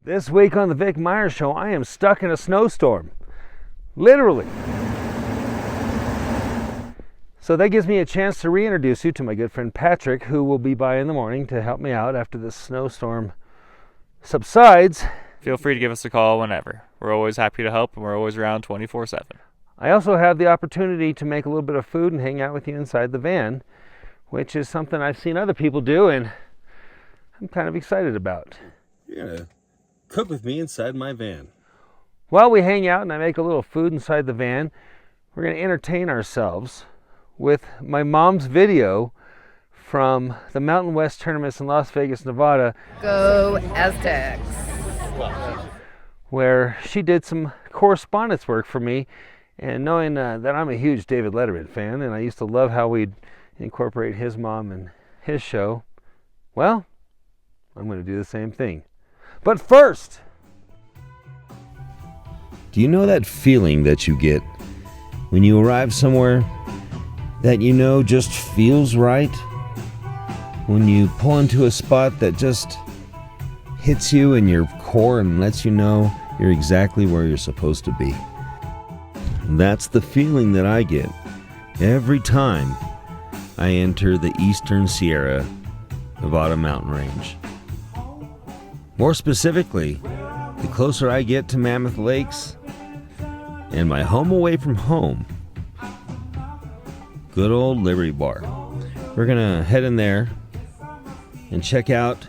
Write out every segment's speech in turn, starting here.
This week on the Vic Myers Show, I am stuck in a snowstorm. Literally. So that gives me a chance to reintroduce you to my good friend Patrick, who will be by in the morning to help me out after this snowstorm subsides. Feel free to give us a call whenever. We're always happy to help, and we're always around 24/7. I also have the opportunity to make a little bit of food and hang out with you inside the van, which is something I've seen other people do, and I'm kind of excited about. You're gonna cook with me inside my van. While we hang out and I make a little food inside the van, we're going to entertain ourselves with my mom's video from the Mountain West tournaments in Las Vegas, Nevada. Go Aztecs! Where she did some correspondence work for me, and knowing that I'm a huge David Letterman fan, and I used to love how we'd incorporate his mom in his show, well, I'm going to do the same thing. But first, Do you know that feeling that you get when you arrive somewhere that you know just feels right? When you pull into a spot that just hits you in your core and lets you know you're exactly where you're supposed to be. That's the feeling that I get every time I enter the Eastern Sierra Nevada mountain range. More specifically, the closer I get to Mammoth Lakes and my home away from home, good old Liberty Bar. We're gonna head in there and check out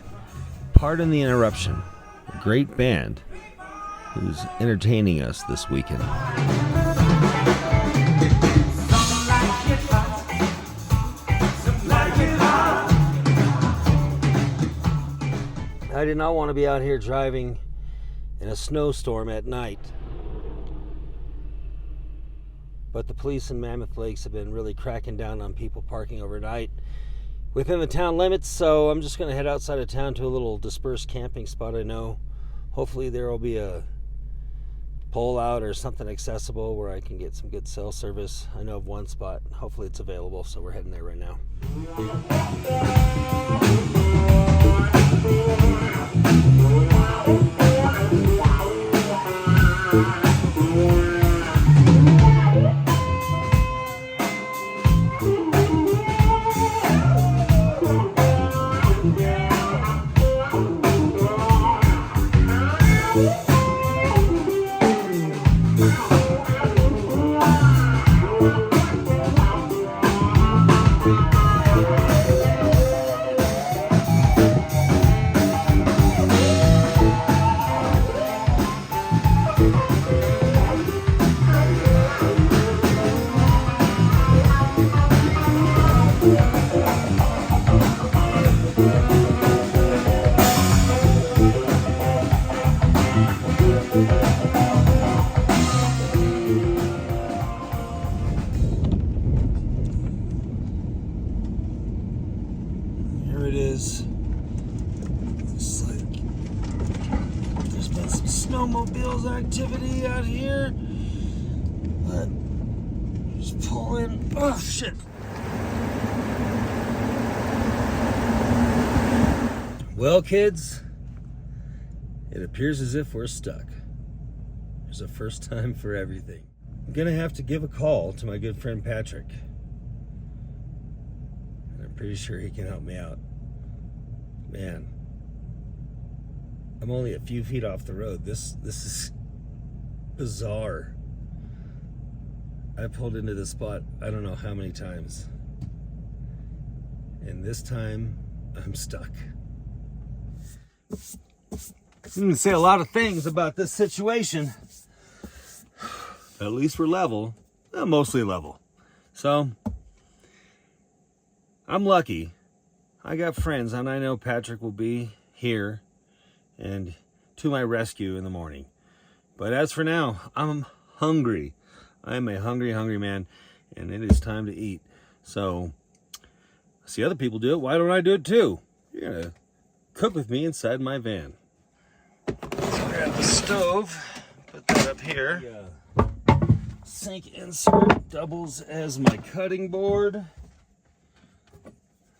Pardon the Interruption, a great band who's entertaining us this weekend. I did not want to be out here driving in a snowstorm at night. But the police in Mammoth Lakes have been really cracking down on people parking overnight within the town limits, so I'm just going to head outside of town to a little dispersed camping spot I know. Hopefully there will be a pull out or something accessible where I can get some good cell service. I know of one spot. Hopefully it's available, so we're heading there right now. Here it is. Looks like there's been some snowmobiles activity out here. But just pull in. Oh shit. Well, kids, it appears as if we're stuck. There's a first time for everything. I'm gonna have to give a call to my good friend Patrick. I'm pretty sure he can help me out. Man, I'm only a few feet off the road. This is bizarre. I pulled into this spot I don't know how many times. And this time, I'm stuck. You can say a lot of things about this situation. At least we're level. Mostly level. So, I'm lucky. I got friends, and I know Patrick will be here and to my rescue in the morning. But as for now, I'm hungry. I'm a hungry, hungry man, and it is time to eat. So, I see other people do it. Why don't I do it too? You're gonna cook with me inside my van. So grab the stove, put that up here. Sink insert doubles as my cutting board.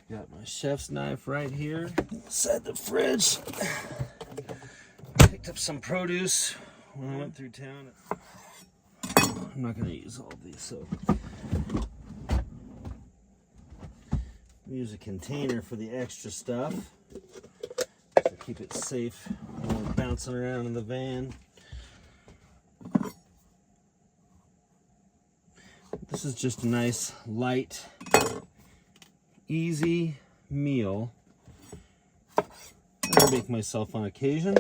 Got my chef's knife right here. Inside the fridge. Pick picked up some produce when I went through town. I'm not going to use all of these, so use a container for the extra stuff to keep it safe when we're bouncing around in the van. This is just a nice, light, easy meal that I make myself on occasion.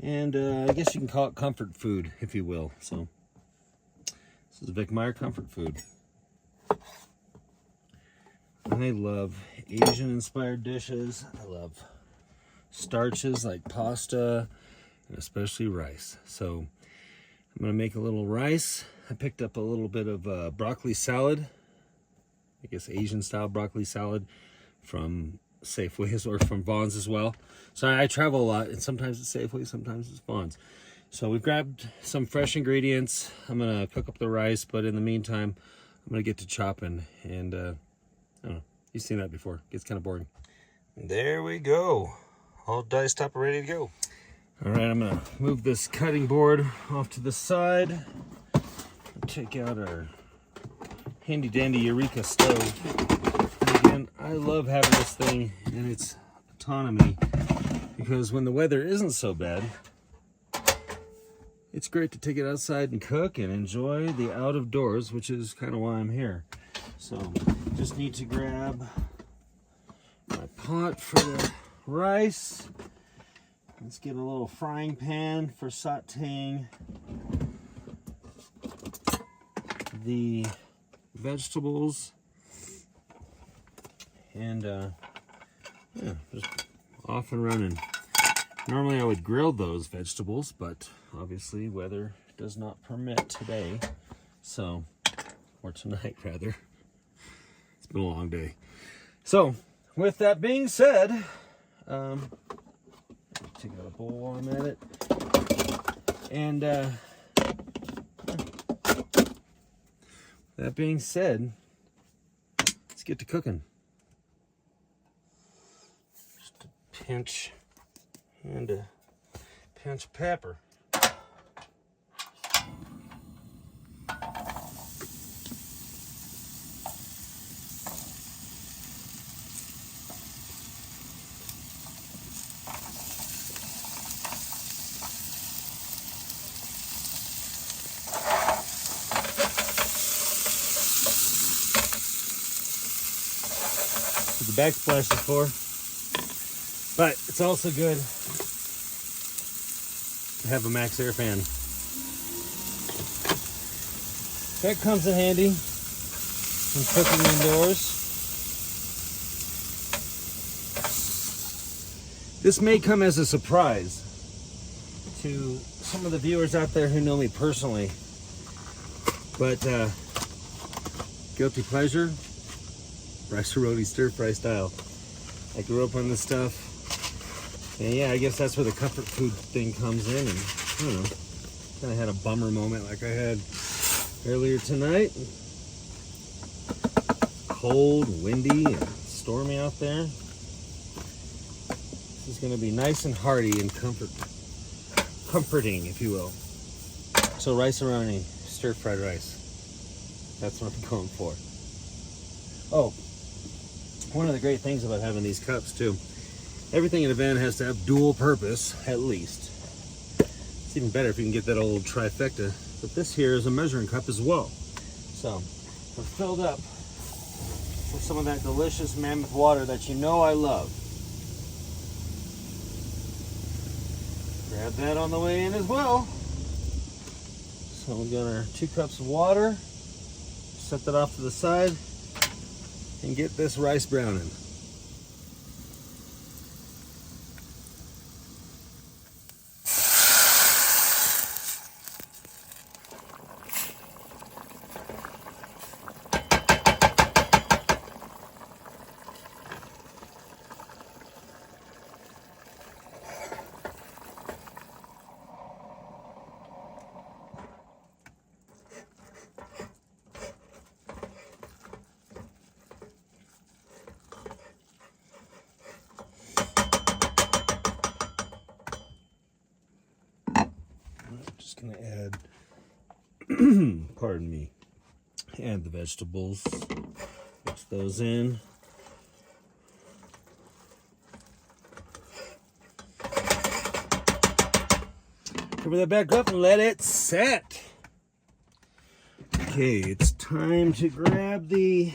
And I guess you can call it comfort food, if you will. So this is Vic Meyer comfort food. I love Asian-inspired dishes. I love starches like pasta and especially rice. So I'm going to make a little rice. I picked up a little bit of broccoli salad. I guess Asian-style broccoli salad from Safeway or from Vaughn's as well. So I travel a lot, and sometimes it's Safeway, sometimes it's Vaughn's. So we've grabbed some fresh ingredients. I'm gonna cook up the rice, but in the meantime, I'm gonna get to chopping. And I don't know, you've seen that before. It gets kind of boring. There we go, all diced up and ready to go. All right, I'm gonna move this cutting board off to the side. Take out our handy dandy Eureka stove. Again, I love having this thing and its autonomy, because when the weather isn't so bad, it's great to take it outside and cook and enjoy the out of doors, which is kind of why I'm here. So just need to grab my pot for the rice. Let's get a little frying pan for sauteing the vegetables. And yeah, just off and running. Normally I would grill those vegetables, but obviously weather does not permit today. So, or tonight rather. It's been a long day. So, with that being said, take out a bowl while I'm at it. And that being said, let's get to cooking. Pinch and a pinch of pepper. That's what the backsplash is for. But it's also good to have a max air fan. That comes in handy when cooking indoors. This may come as a surprise to some of the viewers out there who know me personally, but guilty pleasure, rice roti stir fry style. I grew up on this stuff. And yeah, I guess that's where the comfort food thing comes in. And I don't know, kind of had a bummer moment like I had earlier tonight. Cold, windy, and stormy out there. This is going to be nice and hearty and comforting, if you will. So rice-a-roni, stir-fried rice. That's what I'm going for. Oh, one of the great things about having these cups too, everything in a van has to have dual purpose, at least. It's even better if you can get that old trifecta. But this here is a measuring cup as well. So, we're filled up with some of that delicious Mammoth water that you know I love. Grab that on the way in as well. So we've got our 2 cups of water. Set that off to the side and get this rice browning. gonna add, pardon me, add the vegetables. Mix those in. Cover that back up and let it set. Okay, it's time to grab the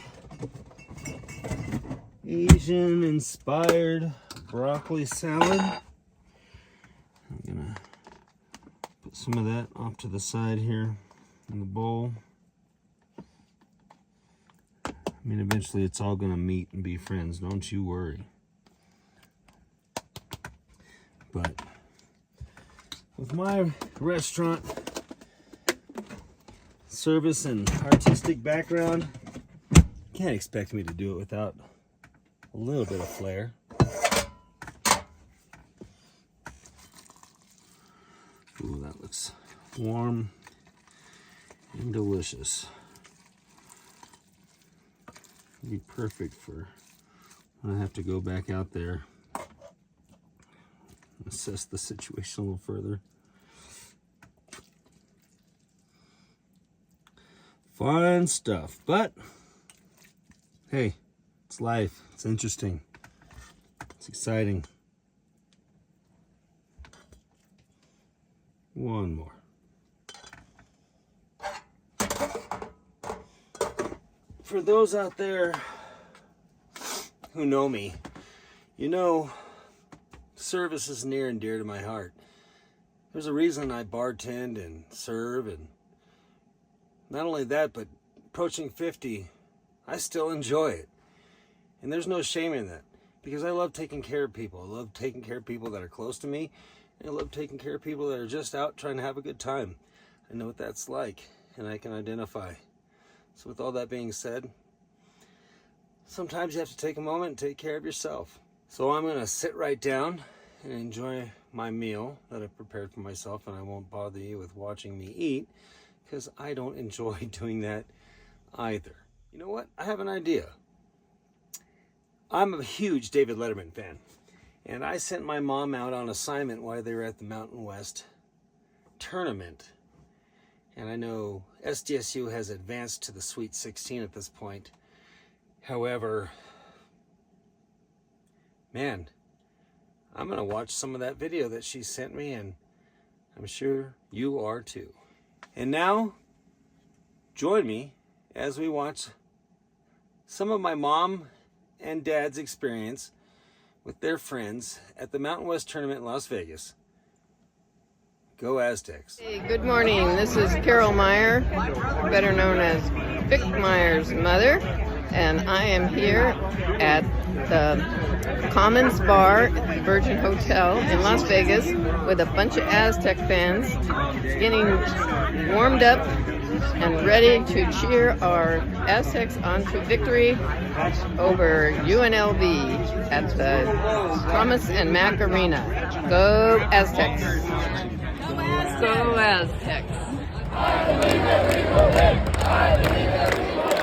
Asian-inspired broccoli salad. I'm gonna put some of that off to the side here in the bowl. I mean, eventually it's all gonna meet and be friends, don't you worry. But with my restaurant service and artistic background, can't expect me to do it without a little bit of flair. Ooh, that looks warm and delicious. Be perfect for when I have to go back out there, assess the situation a little further. Fun stuff, but hey, it's life. It's interesting. It's exciting. One more. For those out there who know me, you know service is near and dear to my heart. There's a reason I bartend and serve, and not only that, but approaching 50, I still enjoy it. And there's no shame in that, because I love taking care of people. I love taking care of people that are close to me, and I love taking care of people that are just out trying to have a good time. I know what that's like, and I can identify. So with all that being said, sometimes you have to take a moment and take care of yourself. So I'm going to sit right down and enjoy my meal that I've prepared for myself, and I won't bother you with watching me eat, because I don't enjoy doing that either. You know what? I have an idea. I'm a huge David Letterman fan, and I sent my mom out on assignment while they were at the Mountain West tournament. And I know SDSU has advanced to the Sweet 16 at this point. However, man, I'm going to watch some of that video that she sent me, and I'm sure you are too. And now, join me as we watch some of my mom and dad's experience with their friends at the Mountain West tournament in Las Vegas. Go Aztecs. Hey, good morning. This is Carol Meyer, better known as Vic Meyer's mother, and I am here at the Commons Bar at the Virgin Hotel in Las Vegas with a bunch of Aztec fans getting warmed up and ready to cheer our Aztecs on to victory over UNLV at the Thomas and Mack Arena. Go Aztecs! Go Aztecs! I believe that we will win! I believe that we will win!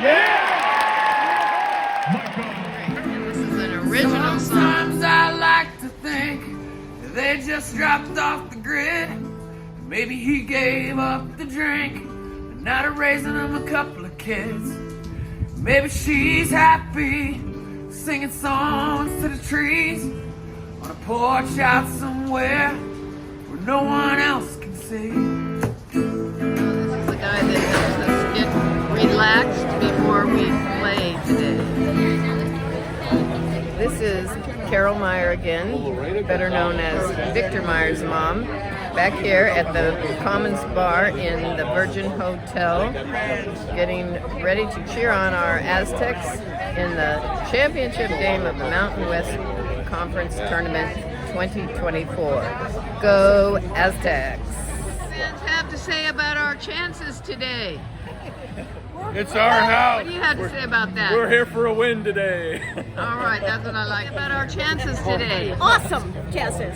Yeah! This is an original song. Sometimes I like to think that they just dropped off the grid. Maybe he gave up the drink, but now they're raising him a couple of kids. Maybe she's happy, singing songs to the trees on a porch out somewhere where no one else can see. This is the guy that helps us get relaxed before we play today. This is Carol Meyer again, better known as Victor Meyer's mom, back here at the Commons Bar in the Virgin Hotel, getting ready to cheer on our Aztecs in the championship game of the Mountain West Conference Tournament 2024. Go Aztecs! What do you have to say about our chances today? It's our house. What do you have to say about that? We're here for a win today. All right, that's what I like about our chances today. Awesome chances.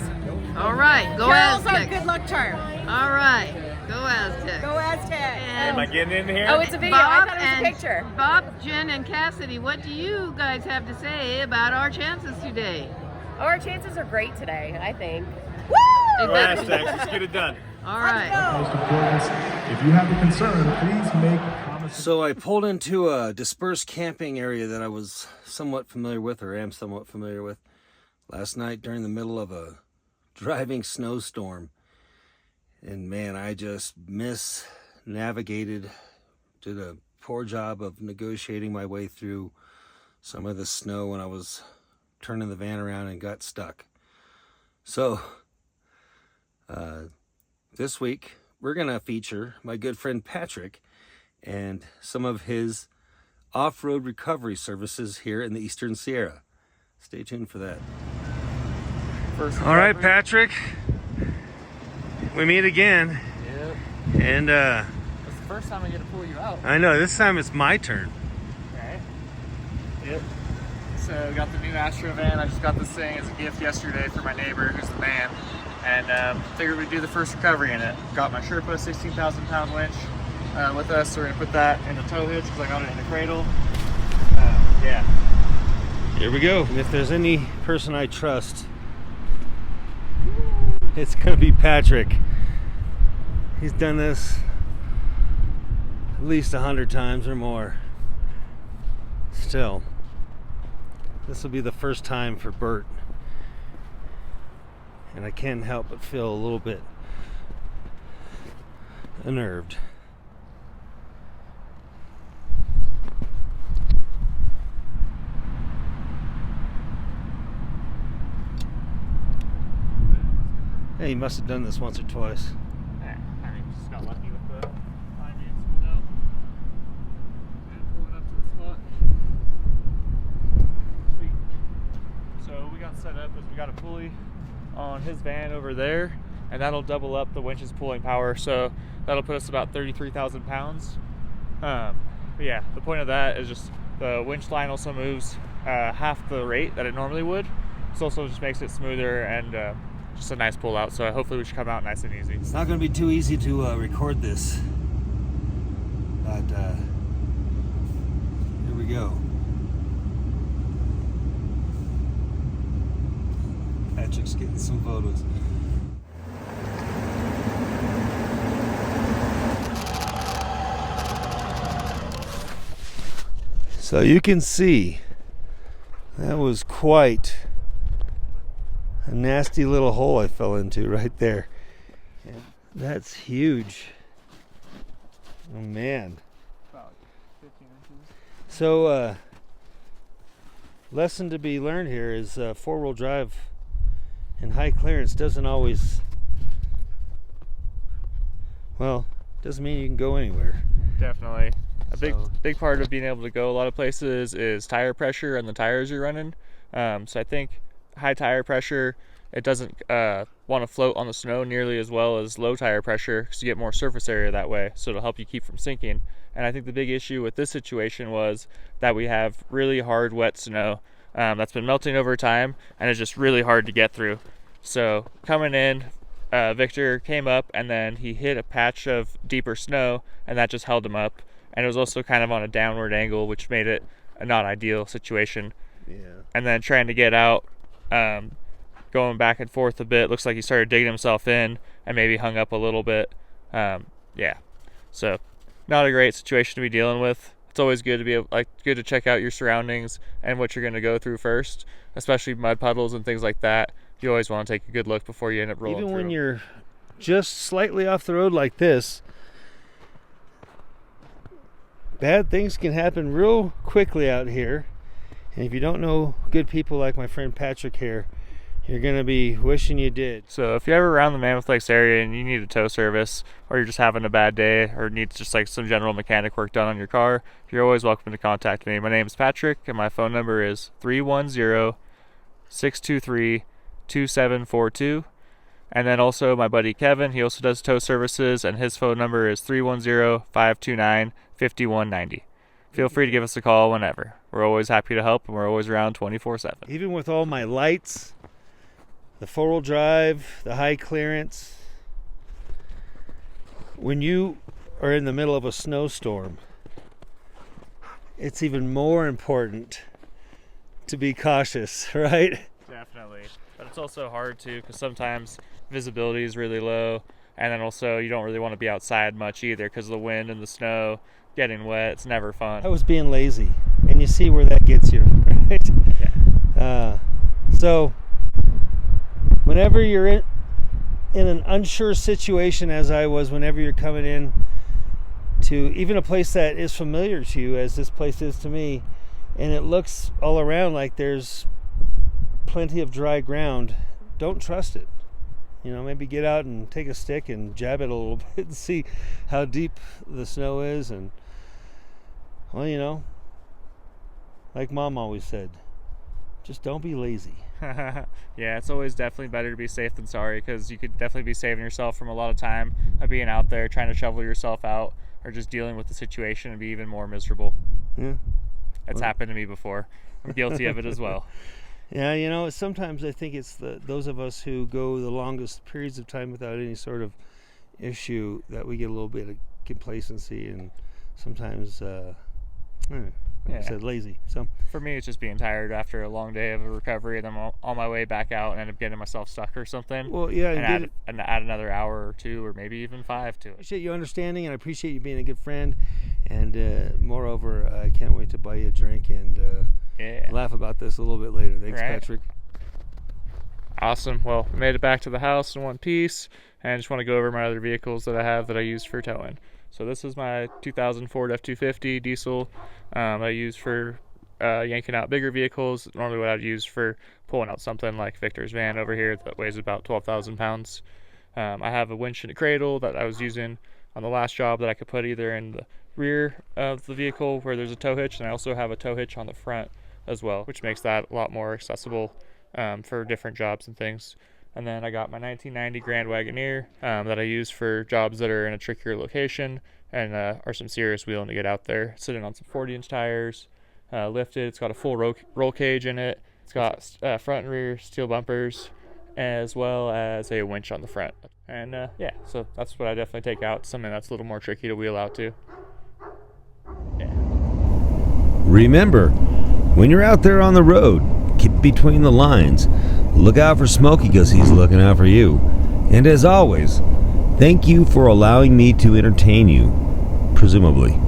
All right, go Carol's our Aztecs. good luck charm. All right, go Aztecs. Go Aztecs. Am I getting in here? Oh, it's a video. I thought it was a picture. Bob, Jen, and Cassidy, what do you guys have to say about our chances today? Oh, our chances are great today, I think. Woo! Last text. Let's get it done. All right. Most important, if you have a concern, please make comments. So I pulled into a dispersed camping area that I was somewhat familiar with, or am somewhat familiar with, last night during the middle of a driving snowstorm. And man, I just misnavigated, did a poor job of negotiating my way through some of the snow when I was turning the van around and got stuck. So this week we're gonna feature my good friend Patrick and some of his off-road recovery services here in the Eastern Sierra. Stay tuned for that. All right, Patrick, we meet again. Yep. And It's the first time I get to pull you out. I know this time it's my turn. Okay. Yep. So got the new Astro van. I just got this thing as a gift yesterday for my neighbor who's the man. And figured we'd do the first recovery in it. Got my Sherpa 16,000 pound winch with us. So we're gonna put that in the tow hitch because I got it in the cradle. Yeah. Here we go. And if there's any person I trust, it's gonna be Patrick. He's done this at least 100 times or more. Still, this will be the first time for Bert. And I can't help but feel a little bit unnerved. Hey, he must have done this once or twice. I mean, just got lucky with the line being smoothed out. And pulling up to the spot. Sweet. So we got set up as we got a pulley on his van over there, and that'll double up the winch's pulling power. So that'll put us about 33,000 pounds. But yeah, the point of that is just the winch line also moves half the rate that it normally would. This also just makes it smoother and just a nice pull out, so hopefully we should come out nice and easy. It's not going to be too easy to record this, but here we go. Patrick's getting some photos. So you can see that was quite a nasty little hole I fell into right there. And that's huge. Oh man. About 15 inches. So lesson to be learned here is four-wheel drive and high clearance doesn't always, well, doesn't mean you can go anywhere. Definitely. A So- big part of being able to go a lot of places is tire pressure and the tires you're running. So I think high tire pressure, it doesn't want to float on the snow nearly as well as low tire pressure because you get more surface area that way, so it'll help you keep from sinking. And I think the big issue with this situation was that we have really hard wet snow that's been melting over time and it's just really hard to get through. So coming in, Victor came up and then he hit a patch of deeper snow and that just held him up, and it was also kind of on a downward angle, which made it a not ideal situation. Yeah. And then trying to get out, going back and forth a bit, looks like he started digging himself in and maybe hung up a little bit. Yeah, so not a great situation to be dealing with. It's always good to be good to check out your surroundings and what you're going to go through first, especially mud puddles and things like that. You always want to take a good look before you end up rolling Even through. when you're just slightly off the road like this, bad things can happen real quickly out here. And if you don't know good people like my friend Patrick here, you're going to be wishing you did. So if you're ever around the Mammoth Lakes area and you need a tow service, or you're just having a bad day, or need just like some general mechanic work done on your car, you're always welcome to contact me. My name is Patrick and my phone number is 310-623-2742. And then also my buddy Kevin, he also does tow services, and his phone number is 310-529-5190. Feel free to give us a call whenever. We're always happy to help, and we're always around 24/7. Even with all my lights, the four-wheel drive, the high clearance, when you are in the middle of a snowstorm, it's even more important to be cautious, right? Definitely. But It's also hard too because sometimes visibility is really low, and then also you don't really want to be outside much either because of the wind and the snow, getting wet. It's never fun. I was being lazy, and you see where that gets you, right? Yeah. So whenever you're in an unsure situation, as I was, whenever you're coming in to even a place that is familiar to you, as this place is to me, and it looks all around like there's plenty of dry ground, don't trust it. You know, maybe get out and take a stick and jab it a little bit and see how deep the snow is. And, well, you know, like Mom always said, just don't be lazy. Yeah, it's always definitely better to be safe than sorry, because you could definitely be saving yourself from a lot of time of being out there trying to shovel yourself out or just dealing with the situation and be even more miserable. Yeah. It's happened to me before. I'm guilty of it as well. Yeah, you know, sometimes I think it's those of us who go the longest periods of time without any sort of issue that we get a little bit of complacency and sometimes, like I said, lazy. So for me, it's just being tired after a long day of a recovery, and then I'm on my way back out and end up getting myself stuck or something. Well, yeah, and add another hour or two, or maybe even 5 to it. I appreciate you understanding, and I appreciate you being a good friend. And moreover, I can't wait to buy you a drink and laugh about this a little bit later. Thanks, Right. Patrick. Awesome. Well, I made it back to the house in one piece, and I just want to go over my other vehicles that I have that I use for towing. So this is my 2000 Ford F-250 diesel I use for yanking out bigger vehicles. Normally what I'd use for pulling out something like Victor's van over here that weighs about 12,000 pounds. I have a winch and a cradle that I was using on the last job that I could put either in the rear of the vehicle where there's a tow hitch, and I also have a tow hitch on the front as well, which makes that a lot more accessible for different jobs and things. And then I got my 1990 Grand Wagoneer that I use for jobs that are in a trickier location and are some serious wheeling to get out there. It's sitting on some 40-inch tires, lifted. It's got a full roll cage in it. It's got front and rear steel bumpers, as well as a winch on the front. And yeah, so that's what I definitely take out, something that's a little more tricky to wheel out to. Yeah. Remember, when you're out there on the road, keep between the lines. Look out for Smokey because he's looking out for you. And as always, thank you for allowing me to entertain you, presumably.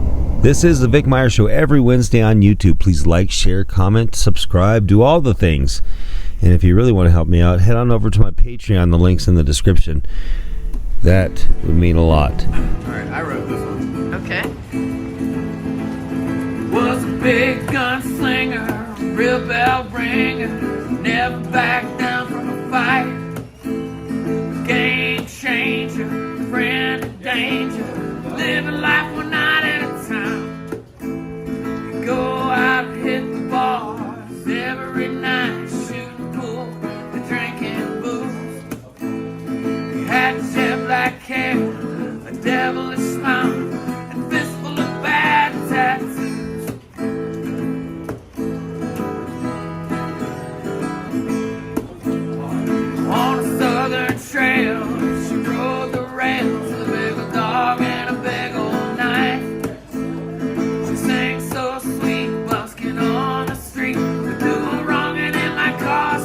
This is the Vic Meyer Show every Wednesday on YouTube. Please like, share, comment, subscribe, do all the things. And if you really want to help me out, head on over to my Patreon. The link's in the description. That would mean a lot. All right, I wrote this one. Okay. Was a big gunslinger, real bell ringer, never backed down from a fight. Game changer, friend of danger, living life one night at a time. You go out and hit the bars every night, shooting pool and drinking booze. You had jet black hair, a devilish smile, and fistful of bad tattoos. On a southern trail, she rode the rails with a big old dog and a big old knife. She sang so sweet, busking on the street, but doing wrong and in my car.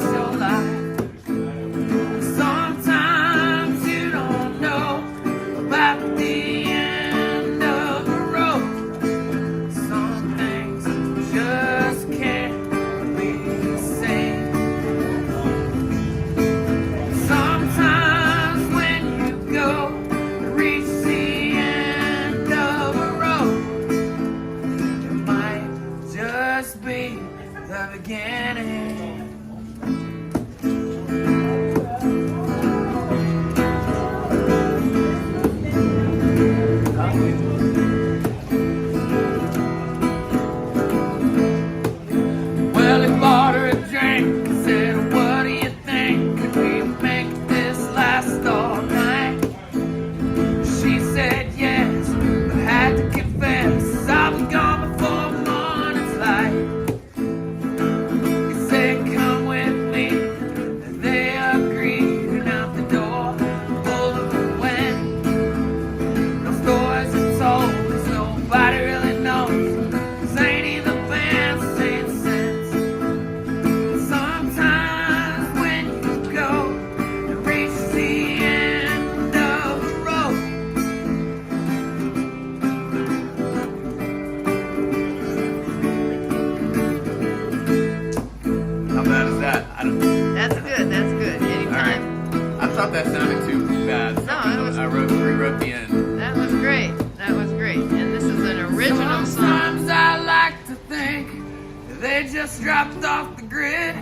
that sounded too bad. No, it was- I rewrote the end. That was great. That was great. And this is an original song. Sometimes I like to think that they just dropped off the grid.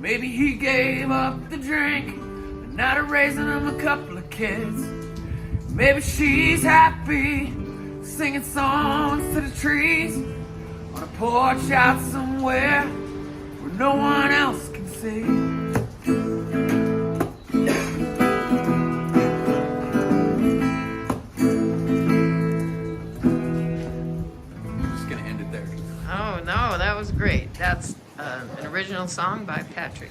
Maybe he gave up the drink, but now they're raising him a couple of kids. Maybe she's happy, singing songs to the trees on a porch out somewhere where no one else can see. I'm just gonna end it there. Oh, no, that was great. That's an original song by Patrick.